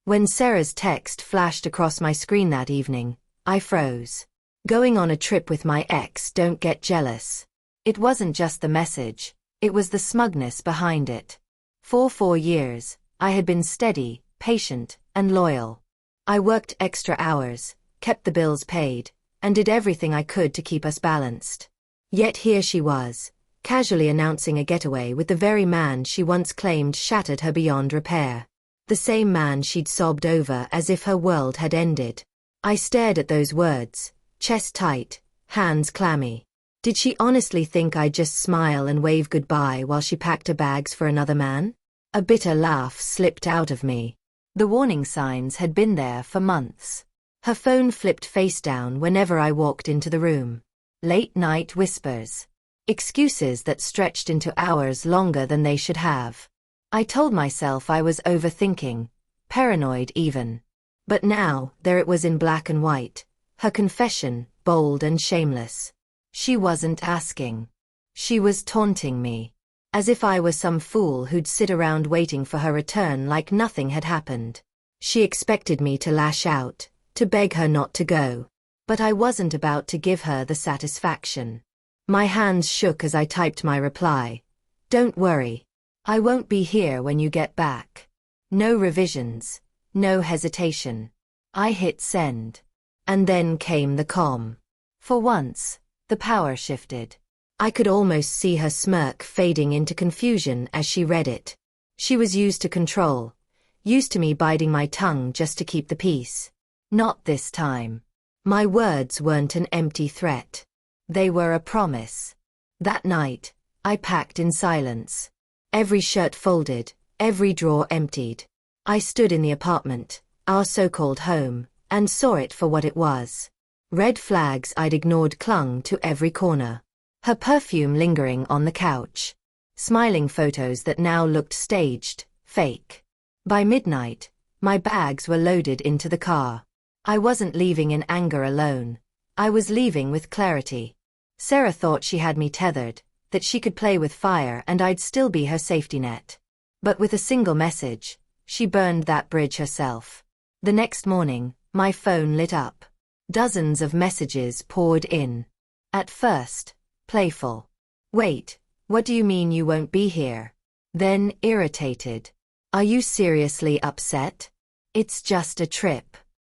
When Sarah's text flashed across my screen that evening, I froze. Going on a trip with my ex, don't get jealous. It wasn't just the message, it was the smugness behind it. For 4 years, I had been steady, patient, and loyal. I worked extra hours, kept the bills paid, and did everything I could to keep us balanced. Yet here she was, casually announcing a getaway with the very man she once claimed shattered her beyond repair. The same man she'd sobbed over as if her world had ended. I stared at those words, chest tight, hands clammy. Did she honestly think I'd just smile and wave goodbye while she packed her bags for another man? A bitter laugh slipped out of me. The warning signs had been there for months. Her phone flipped face down whenever I walked into the room. Late-night whispers. Excuses that stretched into hours longer than they should have. I told myself I was overthinking, paranoid even. But now, there it was in black and white. Her confession, bold and shameless. She wasn't asking. She was taunting me. As if I were some fool who'd sit around waiting for her return like nothing had happened. She expected me to lash out, to beg her not to go. But I wasn't about to give her the satisfaction. My hands shook as I typed my reply. Don't worry. I won't be here when you get back. No revisions. No hesitation. I hit send. And then came the calm. For once, the power shifted. I could almost see her smirk fading into confusion as she read it. She was used to control, used to me biting my tongue just to keep the peace. Not this time. My words weren't an empty threat. They were a promise. That night, I packed in silence. Every shirt folded, every drawer emptied. I stood in the apartment, our so-called home, and saw it for what it was. Red flags I'd ignored clung to every corner. Her perfume lingering on the couch. Smiling photos that now looked staged, fake. By midnight, my bags were loaded into the car. I wasn't leaving in anger alone. I was leaving with clarity. Sarah thought she had me tethered, that she could play with fire and I'd still be her safety net. But with a single message, she burned that bridge herself. The next morning, my phone lit up. Dozens of messages poured in. At first, playful. Wait, what do you mean you won't be here? Then irritated. Are you seriously upset? It's just a trip.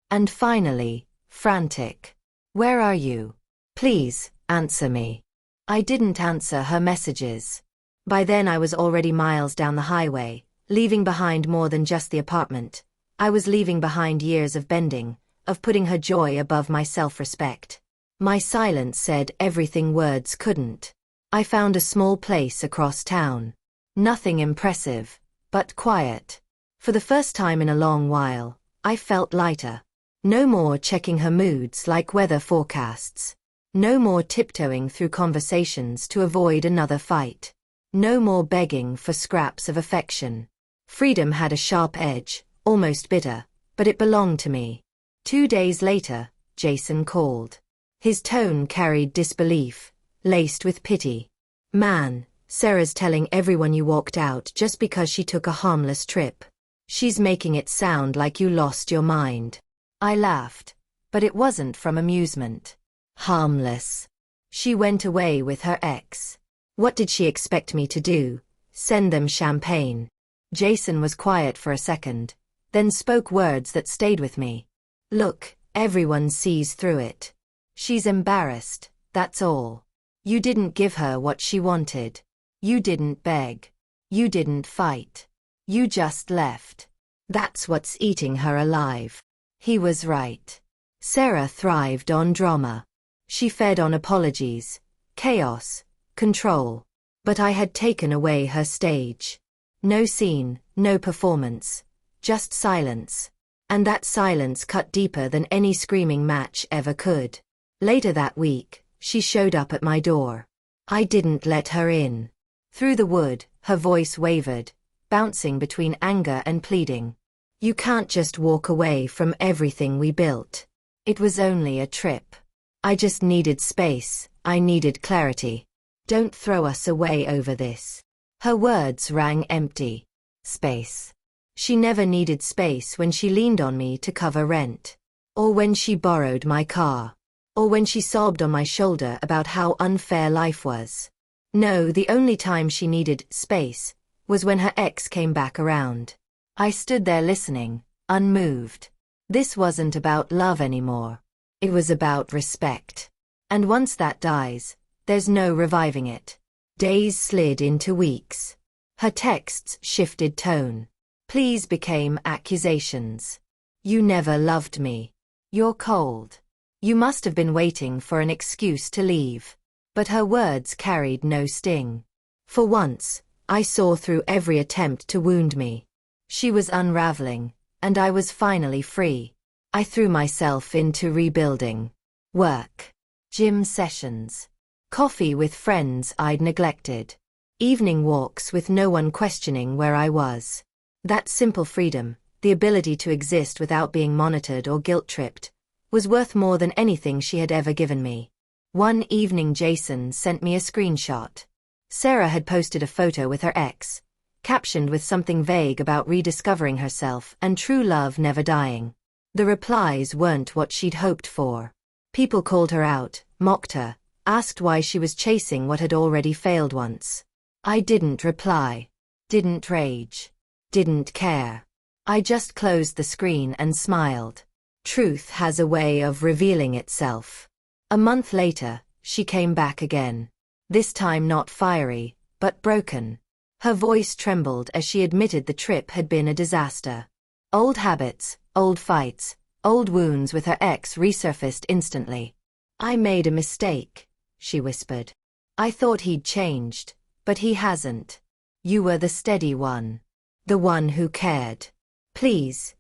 And finally, frantic. Where are you? Please, answer me. I didn't answer her messages. By then I was already miles down the highway, leaving behind more than just the apartment. I was leaving behind years of bending, of putting her joy above my self-respect. My silence said everything words couldn't. I found a small place across town. Nothing impressive, but quiet. For the first time in a long while, I felt lighter. No more checking her moods like weather forecasts. No more tiptoeing through conversations to avoid another fight. No more begging for scraps of affection. Freedom had a sharp edge, almost bitter, but it belonged to me. 2 days later, Jason called. His tone carried disbelief, laced with pity. Man, Sarah's telling everyone you walked out just because she took a harmless trip. She's making it sound like you lost your mind. I laughed, but it wasn't from amusement. Harmless. She went away with her ex. What did she expect me to do? Send them champagne? Jason was quiet for a second, then spoke words that stayed with me. Look, everyone sees through it. She's embarrassed, that's all. You didn't give her what she wanted. You didn't beg. You didn't fight. You just left. That's what's eating her alive. He was right. Sarah thrived on drama. She fed on apologies, chaos, control. But I had taken away her stage. No scene, no performance. Just silence. And that silence cut deeper than any screaming match ever could. Later that week, she showed up at my door. I didn't let her in. Through the wood, her voice wavered, bouncing between anger and pleading. You can't just walk away from everything we built. It was only a trip. I just needed space, I needed clarity. Don't throw us away over this. Her words rang empty. Space. She never needed space when she leaned on me to cover rent. Or when she borrowed my car. Or when she sobbed on my shoulder about how unfair life was. No, the only time she needed space was when her ex came back around. I stood there listening, unmoved. This wasn't about love anymore. It was about respect. And once that dies, there's no reviving it. Days slid into weeks. Her texts shifted tone. Please became accusations. You never loved me. You're cold. You must have been waiting for an excuse to leave. But her words carried no sting. For once, I saw through every attempt to wound me. She was unraveling, and I was finally free. I threw myself into rebuilding. Work. Gym sessions. Coffee with friends I'd neglected. Evening walks with no one questioning where I was. That simple freedom, the ability to exist without being monitored or guilt-tripped, was worth more than anything she had ever given me. One evening Jason sent me a screenshot. Sarah had posted a photo with her ex, captioned with something vague about rediscovering herself and true love never dying. The replies weren't what she'd hoped for. People called her out, mocked her, asked why she was chasing what had already failed once. I didn't reply. Didn't rage. Didn't care. I just closed the screen and smiled. Truth has a way of revealing itself. A month later, she came back again. This time not fiery, but broken. Her voice trembled as she admitted the trip had been a disaster. Old habits, old fights, old wounds with her ex resurfaced instantly. I made a mistake, she whispered. I thought he'd changed, but he hasn't. You were the steady one. The one who cared. Please,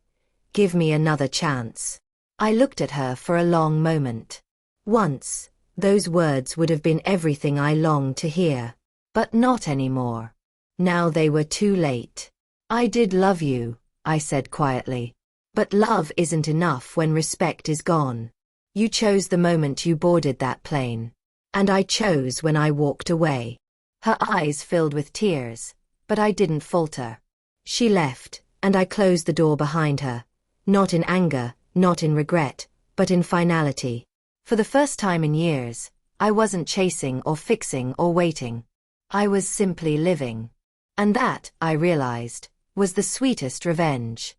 give me another chance. I looked at her for a long moment. Once, those words would have been everything I longed to hear. But not anymore. Now they were too late. I did love you, I said quietly. But love isn't enough when respect is gone. You chose the moment you boarded that plane. And I chose when I walked away. Her eyes filled with tears, but I didn't falter. She left, and I closed the door behind her. Not in anger, not in regret, but in finality. For the first time in years, I wasn't chasing or fixing or waiting. I was simply living. And that, I realized, was the sweetest revenge.